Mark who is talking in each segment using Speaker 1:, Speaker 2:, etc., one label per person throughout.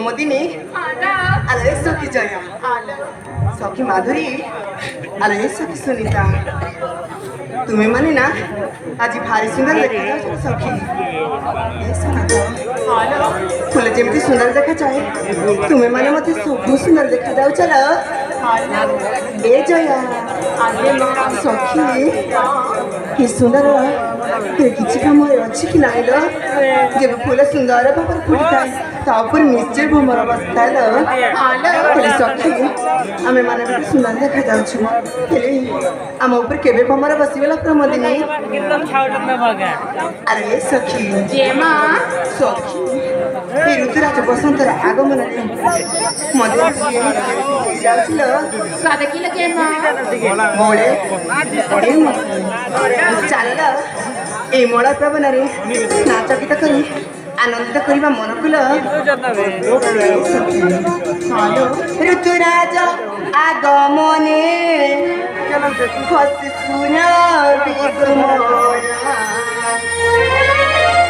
Speaker 1: प्रमोदिनी अरे सखी जया सखी माधुरी अरे सखी सुनीता तुम्हें माने ना आज भारी सुंदर देखा सखी फुल जमी सुंदर देखा चाहे तुम्हें माने मत सब सुंदर देखा जाऊ चल ए जया सखी कि सुंदर किसी काम अच्छी कि नाई लो जब फूल सुंदर भाव फुटता तापर निश्चय भ्रमर बसता सखी आम मैंने भी सुंदर देखा जाऊँ आम ऊपर केवे भ्रमर बसगला प्रमोदिनी अरे सखी सखी ऋतुराज बसंतर आगमन चल ए मड़ा प्रबन नाच गीत कर आनंदित करवा मन कुल ऋतुराज आगमने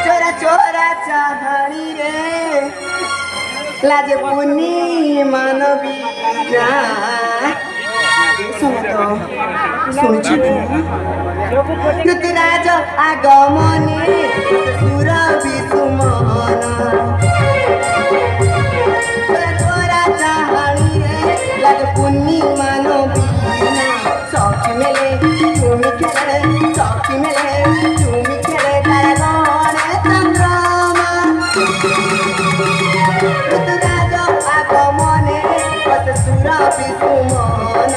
Speaker 1: चोरा चोरा चाहणी रे लाजे पुनी मानवी ऋतुराज आगमने सुर विसुमन चोरा चाहणी रे लाजे पुनी मानवी सखी मेले तुमी खेले सखी मेले तुमी खेले तारा गणे चंद्रमा ऋतुराज आगमने सुर विसुमन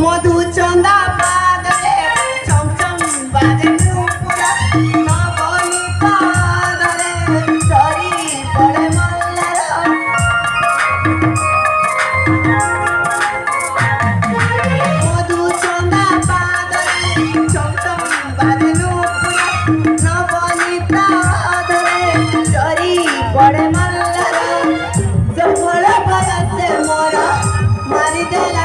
Speaker 1: मधु चंदा पादरे चम चम बाजे नुपुरा नवनी पादरे सरी पड़े मल्लार मधु चंदा पादरे चम चम बाजे नुपुरा नवनी पादरे सरी पड़े मल्लार जफल भयसे मोरा मारी देला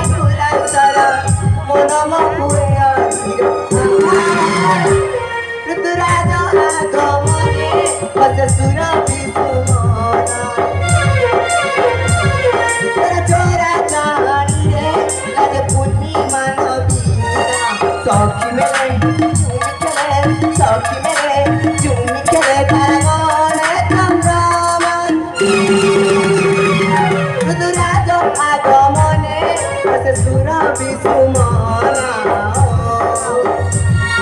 Speaker 1: ऋतुराज आगमने सुर विसुमन चोरा चाहणी रे लाजे पुनी मानवी सखी मेले सखी मेले चुमी खेले तारा गणे चंद्रमा ऋतुराज आगमने सुर विसुमन